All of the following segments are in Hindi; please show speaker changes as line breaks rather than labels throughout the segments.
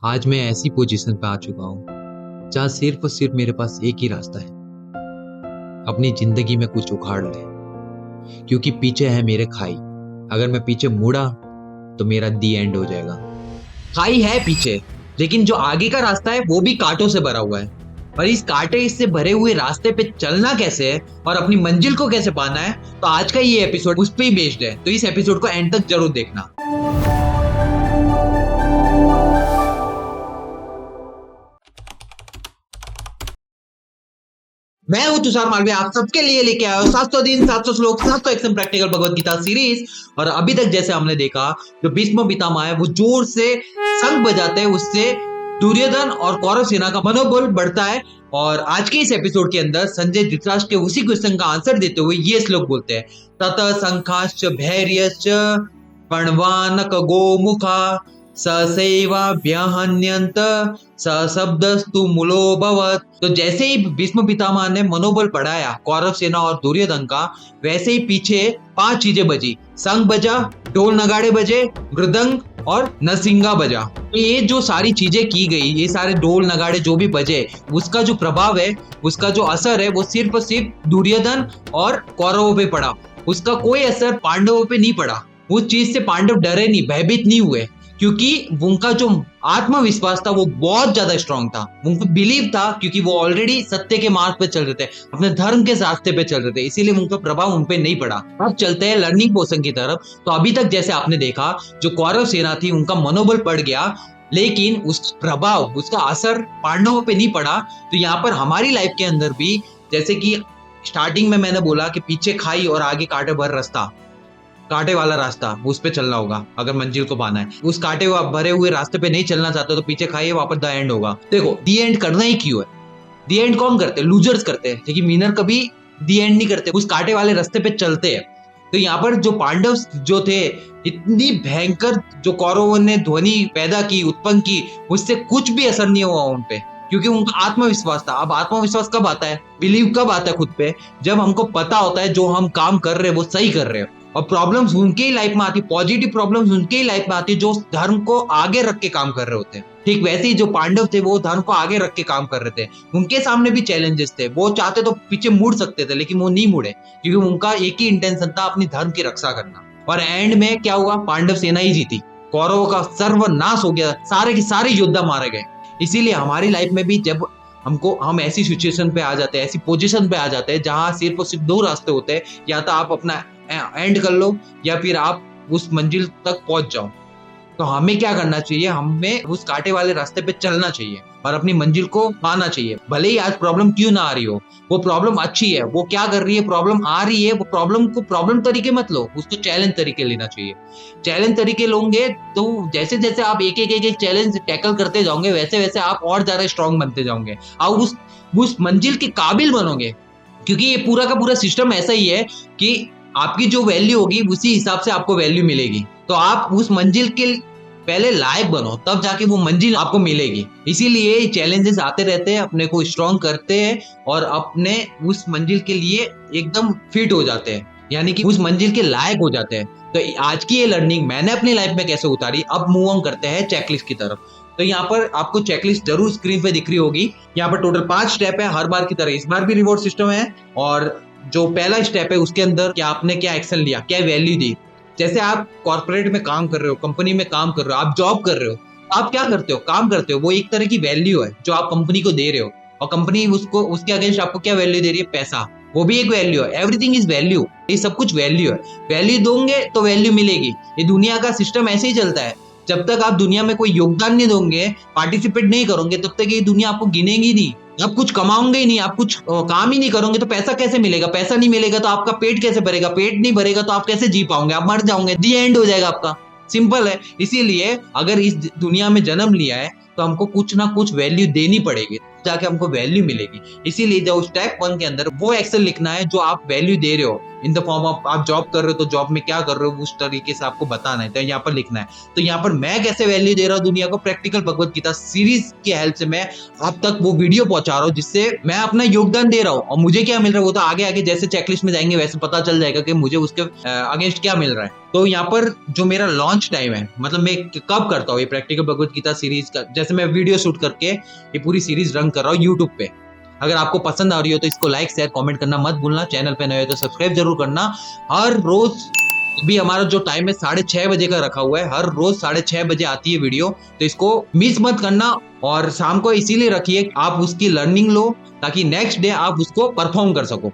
आज मैं ऐसी पोजीशन पे आ चुका हूँ जहां सिर्फ और सिर्फ मेरे पास एक ही रास्ता है, अपनी जिंदगी में कुछ उखाड़ ले। क्योंकि पीछे है मेरे खाई। अगर मैं पीछे मुड़ा तो मेरा दी एंड हो जाएगा। खाई है पीछे, लेकिन जो आगे का रास्ता है वो भी कांटों से भरा हुआ है। और इस कांटे इससे भरे हुए रास्ते पे चलना कैसे है और अपनी मंजिल को कैसे पाना है, तो आज का ये एपिसोड उस पे ही बेस्ड है। तो इस एपिसोड को एंड तक जरूर देखना। मैं हूं तुषार मालवीय, आप सबके लिए लेके आया हूं 700 दिन 700 श्लोक 700 action practical Bhagavad Gita series. और अभी तक जैसे हमने देखा, जो भीष्म पितामह है वो जोर से शंख बजाते हैं, उससे दुर्योधन और कौरव सेना का मनोबल बढ़ता है। और आज के इस एपिसोड के अंदर संजय धृतराष्ट्र के उसी क्वेश्चन का आंसर देते हुए ये श्लोक बोलते हैं, तत शंखाश्च भैर्यश्च पणवानक गोमुखा ससेवाभ्यहन्यन्त सशब्दस्तु मूलो भवत्। तो जैसे ही भीष्म पितामह ने मनोबल बढ़ाया कौरव सेना और दुर्योधन का, वैसे ही पीछे 5 चीजें बजी। शंख बजा, ढोल नगाड़े बजे, मृदंग और नरसिंगा बजा। तो ये जो सारी चीजें की गई, ये सारे ढोल नगाड़े जो भी बजे, उसका जो प्रभाव है, उसका जो असर है, वो सिर्फ और सिर्फ दुर्योधन और कौरवों पे पड़ा। उसका कोई असर पांडवों पे नहीं पड़ा। उस चीज से पांडव डरे नहीं, भयभीत नहीं हुए, क्योंकि उनका जो आत्मविश्वास था वो बहुत ज्यादा स्ट्रांग था। उनको बिलीव था, क्योंकि वो ऑलरेडी सत्य के मार्ग पे चल रहे थे, अपने धर्म के रास्ते पे चल रहे थे, इसीलिए उनका प्रभाव उन पे नहीं पड़ा। अब चलते हैं लर्निंग पोर्शन की तरफ। तो अभी तक जैसे आपने देखा, जो कौरव सेना थी उनका मनोबल बढ़ गया, लेकिन उस प्रभाव, उसका असर पांडवों पे नहीं पड़ा। तो यहाँ पर हमारी लाइफ के अंदर भी, जैसे कि स्टार्टिंग में मैंने बोला कि पीछे खाई और आगे कांटे भर रास्ता, कांटे वाला रास्ता, उस पे चलना होगा अगर मंजिल को पाना है। उस कांटे भरे हुए रास्ते पे नहीं चलना चाहते तो पीछे खाइए, वापस द एंड होगा। देखो, दी एंड करना ही क्यों है? दी एंड कौन करते हैं? लूजर्स करते हैं, लेकिन विनर कभी दी एंड नहीं करते, उस कांटे वाले रास्ते पे चलते हैं। तो यहाँ पर जो पांडव जो थे, इतनी भयंकर जो कौरवों ने ध्वनि पैदा की, उत्पन्न की, उससे कुछ भी असर नहीं हुआ उनपे, क्योंकि उनका आत्मविश्वास था। अब आत्मविश्वास कब आता है? बिलीव कब आता है खुद पे? जब हमको पता होता है जो हम काम कर रहे हैं वो सही कर रहे हैं। और प्रॉब्लम्स उनके ही लाइफ में आती, पॉजिटिव प्रॉब्लम्स उनके ही लाइफ में आती जो धर्म को आगे रख के काम कर रहे होते हैं। ठीक वैसे ही जो पांडव थे वो धर्म को आगे रख के काम कर रहे थे। उनके सामने भी चैलेंजेस थे, वो चाहते तो पीछे मुड़ सकते थे, लेकिन वो नहीं मुड़े, क्योंकि उनका एक ही इंटेंशन था, अपनी धर्म की रक्षा करना। और एंड में क्या हुआ? पांडव सेना ही जीती, कौरवों का सर्वनाश हो गया, सारे के सारे योद्धा मारे गए। इसीलिए हमारी लाइफ में भी जब हम ऐसी सिचुएशन पे आ जाते हैं, ऐसी पोजीशन पे आ जाते हैं जहां सिर्फ और सिर्फ 2 रास्ते होते हैं, या तो आप अपना एंड कर लो या फिर आप उस मंजिल तक पहुंच जाओ। तो हमें क्या करना चाहिए? हमें उस कांटे वाले रास्ते पे चलना चाहिए और अपनी मंजिल को पाना चाहिए। भले ही आज प्रॉब्लम क्यों ना आ रही हो, वो प्रॉब्लम अच्छी है, वो क्या कर रही है, प्रॉब्लम आ रही है, वो प्रॉब्लम को प्रॉब्लम तरीके मत लो, उसको चैलेंज तरीके लेना चाहिए। चैलेंज तरीके लोगे तो जैसे जैसे आप एक एक चैलेंज टैकल करते जाओगे, वैसे वैसे आप और ज्यादा स्ट्रांग बनते जाओगे और उस मंजिल के काबिल बनोगे। क्योंकि ये पूरा का पूरा सिस्टम ऐसा ही है कि आपकी जो वैल्यू होगी उसी हिसाब से आपको वैल्यू मिलेगी। तो आप उस मंजिल के पहले लायक बनो, तब जाके वो मंजिल आपको मिलेगी। इसीलिए चैलेंजेस आते रहते हैं, अपने को स्ट्रांग करते हैं और अपने उस मंजिल के लिए एकदम फिट हो जाते हैं, यानी कि उस मंजिल के लायक हो जाते हैं। तो आज की ये लर्निंग मैंने अपनी लाइफ में कैसे उतारी, अब मूव ऑन करते हैं चेकलिस्ट की तरफ। तो यहाँ पर आपको चेकलिस्ट जरूर स्क्रीन पे दिख रही होगी। यहाँ पर टोटल 5 स्टेप है, हर बार की तरह इस बार भी रिवॉर्ड सिस्टम है। और जो पहला स्टेप है उसके अंदर क्या आपने क्या एक्शन लिया, क्या वैल्यू दी। जैसे आप कॉर्पोरेट में काम कर रहे हो, कंपनी में काम कर रहे हो, आप जॉब कर रहे हो, आप क्या करते हो? काम करते हो, वो एक तरह की वैल्यू है जो आप कंपनी को दे रहे हो। और कंपनी उसके अगेंस्ट आपको क्या वैल्यू दे रही है? पैसा, वो भी एक वैल्यू है। एवरीथिंग इज वैल्यू, ये सब कुछ वैल्यू है। वैल्यू दोगे तो वैल्यू मिलेगी। ये दुनिया का सिस्टम ऐसे ही चलता है। जब तक आप दुनिया में कोई योगदान नहीं दोगे, पार्टिसिपेट नहीं करोगे, तब तक ये दुनिया आपको गिनेगी नहीं। आप कुछ कमाओगे ही नहीं, आप कुछ काम ही नहीं करोगे तो पैसा कैसे मिलेगा? पैसा नहीं मिलेगा तो आपका पेट कैसे भरेगा? पेट नहीं भरेगा तो आप कैसे जी पाओगे? आप मर जाओगे, दी एंड हो जाएगा आपका। सिंपल है। इसीलिए अगर इस दुनिया में जन्म लिया है तो हमको कुछ ना कुछ वैल्यू देनी पड़ेगी, जाके हमको वैल्यू मिलेगी। इसीलिए जो स्टेप 1 के अंदर वो एक्सेल लिखना है जो आप वैल्यू दे रहे हो इन द फॉर्म ऑफ, आप जॉब कर रहे हो तो जॉब में क्या कर रहे हो उस तरीके से आपको बताना है, तो यहाँ पर लिखना है। तो यहाँ पर मैं कैसे वैल्यू दे रहा हूँ दुनिया को, प्रैक्टिकल भगवत गीता सीरीज की हेल्प से मैं आप तक वो वीडियो पहुंचा रहा हूँ जिससे मैं अपना योगदान दे रहा हूँ। और मुझे क्या मिल रहा है वो तो आगे आगे जैसे चेकलिस्ट में जाएंगे वैसे पता चल जाएगा कि मुझे उसके अगेंस्ट क्या मिल रहा है। तो यहाँ पर जो मेरा लॉन्च टाइम है, मतलब मैं कब करता हूँ ये प्रैक्टिकल भगवत गीता सीरीज का, जैसे मैं वीडियो शूट करके ये पूरी सीरीज रन कर रहा हूँ यूट्यूब पे। अगर आपको पसंद आ रही हो तो इसको लाइक शेयर कमेंट करना मत भूलना, चैनल पे नए हो तो सब्सक्राइब जरूर करना। हर रोज भी हमारा जो टाइम है 6:30 बजे का रखा हुआ है, हर रोज 6:30 बजे आती है वीडियो, तो इसको मिस मत करना। और शाम को इसीलिए रखिए आप उसकी लर्निंग लो ताकि नेक्स्ट डे आप उसको परफॉर्म कर सको।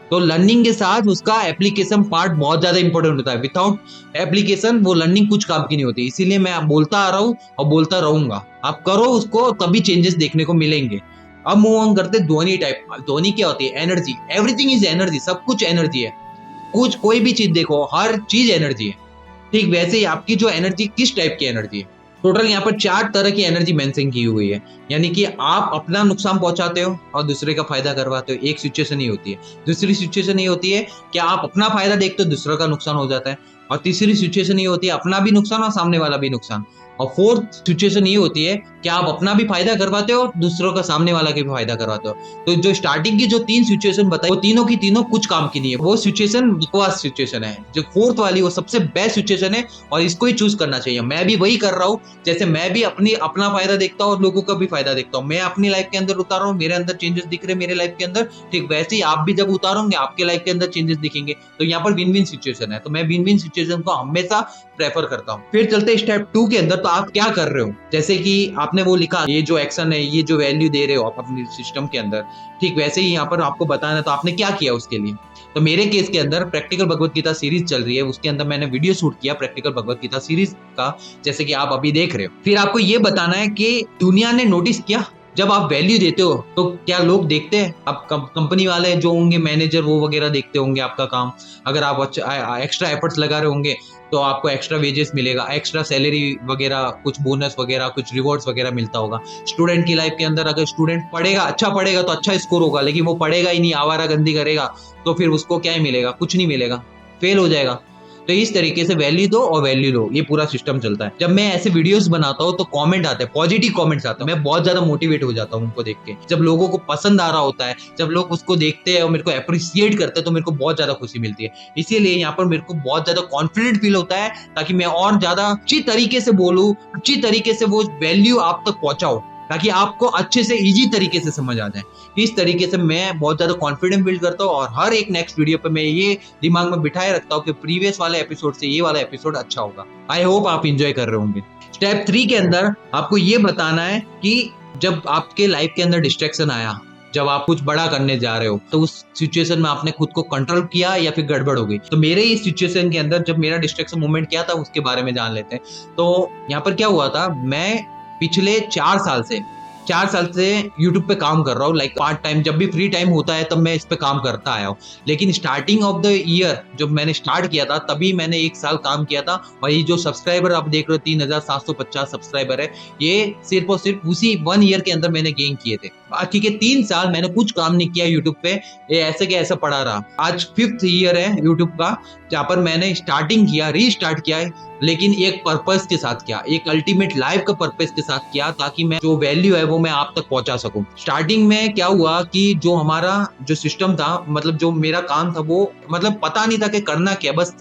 तो लर्निंग के साथ उसका एप्लीकेशन पार्ट बहुत ज्यादा इंपॉर्टेंट होता है। विदाउट एप्लीकेशन वो लर्निंग कुछ काम की नहीं होती। इसीलिए मैं बोलता आ रहा हूँ और बोलता रहूंगा, आप करो उसको तभी चेंजेस देखने को मिलेंगे। अब मूव ऑन करते ध्वनि टाइप। ध्वनि क्या होती है? एनर्जी। एवरीथिंग इज एनर्जी, सब कुछ एनर्जी है। कुछ कोई भी चीज देखो, हर चीज एनर्जी है। ठीक वैसे ही आपकी जो एनर्जी किस टाइप की एनर्जी है। टोटल यहाँ पर 4 तरह की एनर्जी मेंशन की हुई है, यानी कि आप अपना नुकसान पहुंचाते हो और दूसरे का फायदा करवाते हो। एक सिचुएशन ये होती है। दूसरी सिचुएशन ये होती है कि आप अपना फायदा देखते हो, दूसरा का नुकसान हो जाता है। और तीसरी सिचुएशन ये होती है अपना भी नुकसान और सामने वाला भी नुकसान। और फोर्थ सिचुएशन ये होती है कि आप अपना भी फायदा करवाते हो, दूसरों का सामने वाला के भी फायदा करवाते हो। तो जो स्टार्टिंग की जो 3 सिचुएशन बताई वो तीनों की तीनों कुछ काम की नहीं है। वो सिचुएशन बकवास सिचुएशन है। जो फोर्थ वाली वो सबसे बेस्ट सिचुएशन है और इसको ही चूज करना चाहिए। मैं भी वही कर रहा हूँ। जैसे मैं भी अपना फायदा देखता हूँ और लोगों का भी फायदा देखता हूँ। मैं अपनी लाइफ के अंदर उतार रहा हूँ, मेरे अंदर चेंजेस दिख रहे मेरे लाइफ के अंदर। ठीक वैसे ही आप भी जब उतारोगे आपके लाइफ के अंदर चेंजेस दिखेंगे। तो यहाँ पर विन विन सिचुएशन है। तो मैं विन विन सिचुएशन को हमेशा प्रेफर करता हूँ। फिर चलते स्टेप 2 के अंदर। तो आप क्या कर रहे हो? जैसे कि आपने वो लिखा, ये जो एक्शन है, ये जो वैल्यू दे रहे हो आप अपने सिस्टम के अंदर, ठीक वैसे ही यहाँ पर आपको बताना है तो आपने क्या किया उसके लिए। तो मेरे केस के अंदर प्रैक्टिकल भगवत गीता सीरीज चल रही है, उसके अंदर मैंने वीडियो शूट किया प्रैक्टिकल भगवत गीता सीरीज का, जैसे कि आप अभी देख रहे हो। फिर आपको ये बताना है कि दुनिया ने नोटिस किया जब आप वैल्यू देते हो तो क्या लोग देखते हैं? अब कंपनी वाले जो होंगे मैनेजर वो वगैरह देखते होंगे आपका काम। अगर आप एक्स्ट्रा एफर्ट्स लगा रहे होंगे तो आपको एक्स्ट्रा वेजेस मिलेगा, एक्स्ट्रा सैलरी वगैरह, कुछ बोनस वगैरह, कुछ रिवॉर्ड्स वगैरह मिलता होगा। स्टूडेंट की लाइफ के अंदर अगर स्टूडेंट पढ़ेगा, अच्छा पढ़ेगा तो अच्छा स्कोर होगा, लेकिन वो पढ़ेगा ही नहीं, आवारागर्दी करेगा तो फिर उसको क्या ही मिलेगा? कुछ नहीं मिलेगा, फेल हो जाएगा। तो इस तरीके से वैल्यू दो और वैल्यू लो, ये पूरा सिस्टम चलता है। जब मैं ऐसे वीडियोस बनाता हूँ तो कमेंट आते हैं, पॉजिटिव कमेंट्स आते हैं, मैं बहुत ज्यादा मोटिवेट हो जाता हूँ उनको देख के। जब लोगों को पसंद आ रहा होता है, जब लोग उसको देखते हैं और मेरे को अप्रिशिएट करते हैं तो मेरे को बहुत ज्यादा खुशी मिलती है। इसीलिए यहाँ पर मेरे को बहुत ज्यादा कॉन्फिडेंट फील होता है ताकि मैं और ज्यादा अच्छी तरीके से बोलूँ, अच्छी तरीके से वो वैल्यू आप तक पहुंचाऊं, ताकि आपको अच्छे से इजी तरीके से समझ आ जाए। इस तरीके से मैं बहुत ज्यादा कॉन्फिडेंस बिल्ड करता हूँ और हर एक नेक्स्ट वीडियो पे मैं ये दिमाग में बिठाए रखता हूँ कि प्रीवियस वाले एपिसोड से ये वाला एपिसोड अच्छा होगा। आई होप आप इंजॉय कर रहे होंगे। स्टेप 3 के अंदर आपको ये बताना है कि जब आपके लाइफ के अंदर डिस्ट्रैक्शन आया, जब आप कुछ बड़ा करने जा रहे हो, तो उस सिचुएशन में आपने खुद को कंट्रोल किया या फिर गड़बड़ हो गई। तो मेरे इस सिचुएशन के अंदर जब मेरा डिस्ट्रैक्शन मूवमेंट क्या था उसके बारे में जान लेते हैं। तो यहाँ पर क्या हुआ था, मैं पिछले 4 साल से YouTube पे काम कर रहा हूँ। लाइक पार्ट टाइम, जब भी फ्री टाइम होता है तब मैं इस पे काम करता आया हूँ। लेकिन स्टार्टिंग ऑफ द ईयर जब मैंने स्टार्ट किया था तभी मैंने 1 साल काम किया था। और ये जो सब्सक्राइबर आप देख रहे हो 3750 सब्सक्राइबर है, ये सिर्फ और सिर्फ उसी 1 ईयर के अंदर मैंने गेन किए थे। बाकी के 3 साल मैंने कुछ काम नहीं किया यूट्यूब पे, ये ऐसे के ऐसा पड़ा रहा। आज 5th ईयर है यूट्यूब का, जहाँ पर मैंने स्टार्टिंग किया, रीस्टार्ट किया है, लेकिन एक पर्पस के साथ किया, एक अल्टीमेट लाइफ का पर्पस के साथ किया, ताकि मैं जो वैल्यू है वो मैं आप तक पहुंचा सकूं। स्टार्टिंग में क्या हुआ कि जो हमारा जो सिस्टम था, मतलब जो मेरा काम था, वो मतलब पता नहीं था कि करना क्या, बस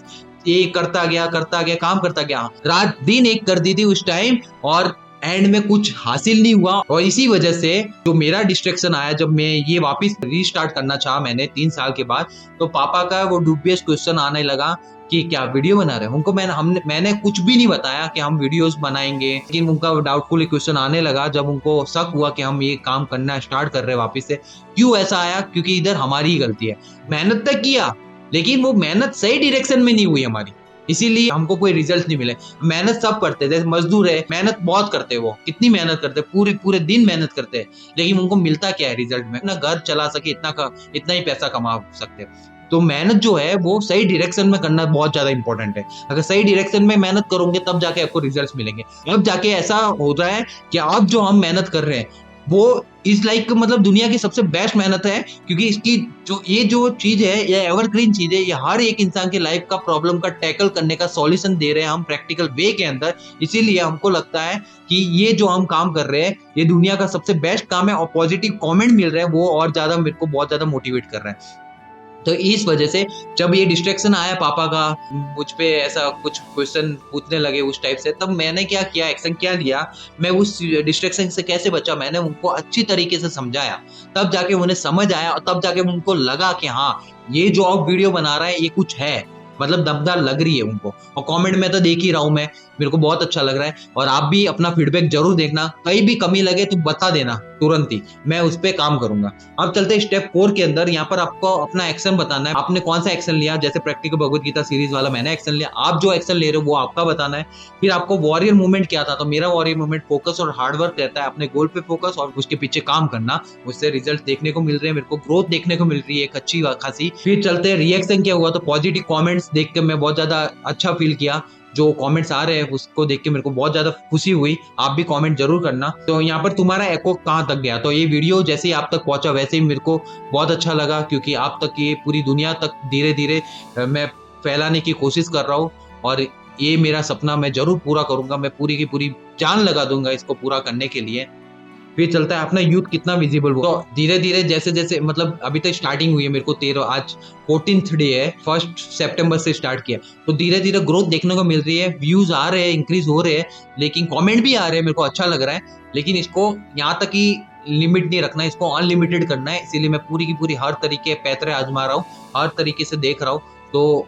ये करता गया काम करता गया, रात दिन एक कर दी थी उस टाइम, और एंड में कुछ हासिल नहीं हुआ। और इसी वजह से जो मेरा डिस्ट्रैक्शन आया, जब मैं ये वापस रीस्टार्ट करना चाहा मैंने 3 साल के बाद, तो पापा का वो डूबियस क्वेश्चन आने लगा कि क्या वीडियो बना रहे हैं। उनको मैंने कुछ भी नहीं बताया कि हम वीडियोस बनाएंगे, लेकिन उनका डाउटफुल क्वेश्चन आने लगा जब उनको शक हुआ कि हम ये काम करना स्टार्ट कर रहे हैं वापस से। क्यों ऐसा आया? क्योंकि इधर हमारी ही गलती है। मेहनत तक किया लेकिन वो मेहनत सही डायरेक्शन में नहीं हुई हमारी, इसीलिए हमको कोई रिजल्ट नहीं मिले। मेहनत सब करते, जैसे मजदूर है, मेहनत बहुत करते हैं, वो कितनी मेहनत करते हैं, पूरे दिन मेहनत करते हैं, लेकिन उनको मिलता क्या है रिजल्ट में? अपना घर चला सके इतना ही पैसा कमा सकते हैं। तो मेहनत जो है वो सही डायरेक्शन में करना बहुत ज्यादा इंपॉर्टेंट है। अगर सही डायरेक्शन में मेहनत करोगे तब जाके आपको रिजल्ट्स मिलेंगे। अब जाके ऐसा हो रहा है कि अब जो हम मेहनत कर रहे हैं वो इज लाइक मतलब दुनिया की सबसे बेस्ट मेहनत है, क्योंकि इसकी जो चीज है, ये एवरग्रीन चीज है, ये हर एक इंसान के लाइफ का प्रॉब्लम का टैकल करने का सॉल्यूशन दे रहे हैं हम प्रैक्टिकल वे के अंदर। इसीलिए हमको लगता है कि ये जो हम काम कर रहे हैं ये दुनिया का सबसे बेस्ट काम है, और पॉजिटिव कमेंट मिल रहे हैं वो और ज्यादा मेरे को बहुत ज्यादा मोटिवेट कर रहे हैं। तो इस वजह से जब ये डिस्ट्रैक्शन आया पापा का, मुझ पे ऐसा कुछ क्वेश्चन पूछने लगे उस टाइप से, तब मैंने क्या किया, एक्शन क्या लिया, मैं उस डिस्ट्रैक्शन से कैसे बचा, मैंने उनको अच्छी तरीके से समझाया। तब जाके उन्हें समझ आया, और तब जाके उनको लगा कि हाँ, ये जो आप वीडियो बना रहा है ये कुछ है, मतलब दमदार लग रही है उनको। और कमेंट में तो देख ही रहा हूं मैं, मेरे को बहुत अच्छा लग रहा है। और आप भी अपना फीडबैक जरूर देखना, कहीं भी कमी लगे तो बता देना तुरंत ही, मैं उस पर काम करूंगा। अब चलते हैं स्टेप 4 के अंदर। यहाँ पर आपको अपना एक्शन बताना है, आपने कौन सा एक्शन लिया। जैसे प्रैक्टिकल भगवत गीता सीरीज वाला मैंने एक्शन लिया, आप जो एक्शन ले रहे हो वो आपका बताना है। फिर आपको वॉरियर मूवमेंट क्या था, तो मेरा वॉरियर मूवमेंट फोकस और हार्डवर्क रहता है, अपने गोल पे फोकस और उसके पीछे काम करना। उससे रिजल्ट देखने को मिल रहे हैं, मेरे को ग्रोथ देखने को मिल रही है एक अच्छी खासी। फिर चलते हैं रिएक्शन क्या हुआ, तो पॉजिटिव कॉमेंट्स देख के मैं बहुत ज्यादा अच्छा फील किया। जो कमेंट्स आ रहे हैं उसको देख के मेरे को बहुत ज्यादा खुशी हुई। आप भी कमेंट जरूर करना। तो यहाँ पर तुम्हारा एको कहाँ तक गया, तो ये वीडियो जैसे ही आप तक पहुंचा वैसे ही मेरे को बहुत अच्छा लगा, क्योंकि आप तक ये पूरी दुनिया तक धीरे धीरे मैं फैलाने की कोशिश कर रहा हूँ। और ये मेरा सपना मैं जरूर पूरा करूंगा, मैं पूरी की पूरी जान लगा दूंगा इसको पूरा करने के लिए। फिर चलता है अपना यूथ कितना विजिबल हुआ। तो धीरे धीरे जैसे जैसे मतलब अभी तक स्टार्टिंग हुई है, मेरे को 13 आज 14th डे है, 1 सितंबर से स्टार्ट किया, तो धीरे धीरे ग्रोथ देखने को मिल रही है, व्यूज आ रहे हैं, इंक्रीज हो रहे हैं, लेकिन कमेंट भी आ रहे हैं, मेरे को अच्छा लग रहा है। लेकिन इसको यहाँ तक ही लिमिट नहीं रखना है, इसको अनलिमिटेड करना है। इसीलिए मैं पूरी की पूरी हर तरीके पैतरे आजमा रहा हूँ, हर तरीके से देख रहा हूँ। तो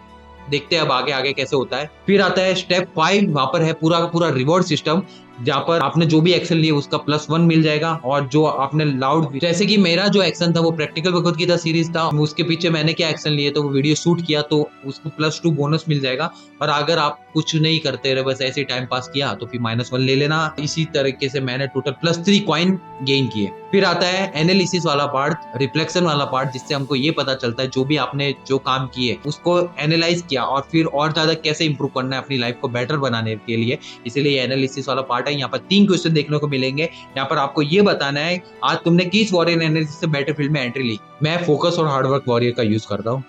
देखते हैं अब आगे आगे कैसे होता है। फिर आता है स्टेप 5, वहां पर है पूरा का पूरा रिवॉर्ड सिस्टम, जहाँ पर आपने जो भी एक्शन लिए उसका +1 मिल जाएगा। और जो आपने लाउड, जैसे कि मेरा जो एक्शन था वो प्रैक्टिकल भगवत गीता सीरीज था, उसके पीछे मैंने क्या एक्शन लिए तो वो वीडियो शूट किया, तो उसको +2 बोनस मिल जाएगा। और अगर आप कुछ नहीं करते रहे, बस ऐसे टाइम पास किया, तो फिर -1 ले लेना। इसी तरीके से मैंने टोटल +3 कॉइन गेन किए। फिर आता है एनालिसिस वाला पार्ट, रिफ्लेक्शन वाला पार्ट, जिससे हमको ये पता चलता है जो भी आपने जो काम किए उसको एनालाइज किया और फिर और ज्यादा कैसे इंप्रूव करना है अपनी लाइफ को बेटर बनाने के लिए। इसीलिए एनालिसिस वाला पार्ट है। यहाँ पर 3 क्वेश्चन देखने को मिलेंगे। यहाँ पर आपको ये बताना है आज तुमने किस वॉरियर एनालिसिस से बैटलफील्ड में एंट्री ली। मैं फोकस और हार्डवर्क वॉरियर का यूज करता हूँ,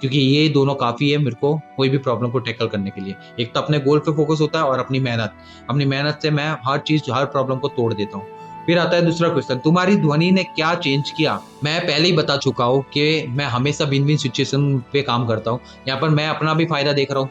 क्योंकि ये दोनों काफी है मेरे को कोई भी प्रॉब्लम को टैकल करने के लिए। एक तो अपने गोल पे फोकस होता है और अपनी मेहनत से मैं हर प्रॉब्लम को तोड़ देता हूँ। फिर आता है दूसरा क्वेश्चन, तुम्हारी ध्वनि ने क्या चेंज किया। मैं पहले ही बता चुका हूँ कि मैं हमेशा विन विन सिचुएशन पे काम करता हूँ। यहाँ पर मैं अपना भी फायदा देख रहा हूँ,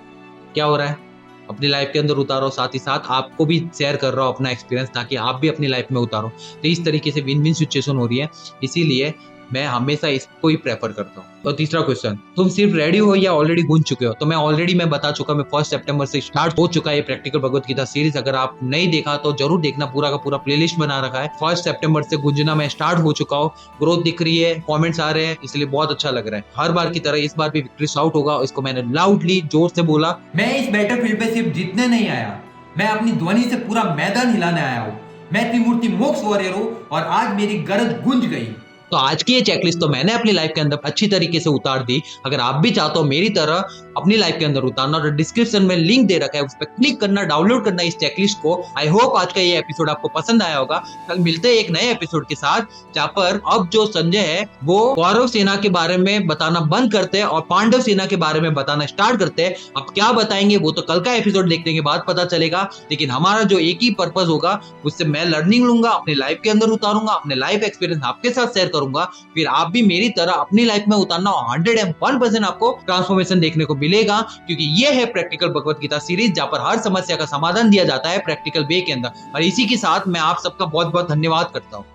क्या हो रहा है अपनी लाइफ के अंदर उतारो, साथ ही साथ आपको भी शेयर कर रहा हूँ अपना एक्सपीरियंस, ताकि आप भी अपनी लाइफ में उतारो। तो इस तरीके से विन विन सिचुएशन हो रही है, इसीलिए मैं हमेशा इसको ही प्रेफर करता हूँ। तो तीसरा क्वेश्चन, तुम सिर्फ रेडी हो या ऑलरेडी गूंज चुके हो। तो मैं बता चुका, मैं 1 सितंबर से स्टार्ट हो चुका है प्रैक्टिकल भगवत गीता सीरीज। अगर आप नहीं देखा तो जरूर देखना, पूरा का पूरा प्लेलिस्ट बना रखा है। 1 सितंबर से गूंजना मैं स्टार्ट हो चुका हूँ, ग्रोथ दिख रही है, कमेंट्स आ रहे हैं, इसलिए बहुत अच्छा लग रहा है। हर बार की तरह इस बार भी विक्ट्री शाउट होगा। इसको मैंने लाउडली जोर से बोला।
मैं इस बैटलफील्ड पे सिर्फ जीतने नहीं आया, मैं अपनी ध्वनि से पूरा मैदान हिलाने आया हूँ। मैं त्रिमूर्ति मोक्ष वॉरियर हूँ और आज मेरी गरज गूंज गई।
तो आज की ये चेकलिस्ट तो मैंने अपनी लाइफ के अंदर अच्छी तरीके से उतार दी। अगर आप भी चाहते हो मेरी तरह अपनी लाइफ के अंदर उतारना, तो डिस्क्रिप्शन में लिंक दे रखा है, उस पर क्लिक करना, डाउनलोड करना इस चेकलिस्ट को। आई होप आज का ये एपिसोड आपको पसंद आया होगा। कल मिलते हैं एक नए एपिसोड के साथ, जहाँ पर अब जो संजय है वो कौरव सेना के बारे में बताना बंद करते हैं और पांडव सेना के बारे में बताना स्टार्ट करते हैं। अब क्या बताएंगे वो तो कल का एपिसोड देखने के बाद पता चलेगा, लेकिन हमारा जो एक ही पर्पज होगा, उससे मैं लर्निंग लूंगा, अपनी लाइफ के अंदर उतारूंगा, अपने लाइफ एक्सपीरियंस आपके साथ शेयर करूंगा। फिर आप भी मेरी तरह अपनी लाइफ में उतारना, 101% आपको ट्रांसफॉर्मेशन देखने को मिलेगा, क्योंकि ये है प्रैक्टिकल भगवत गीता सीरीज, जहां पर हर समस्या का समाधान दिया जाता है प्रैक्टिकल वे के अंदर। और इसी के साथ मैं आप सबका बहुत बहुत धन्यवाद करता हूँ।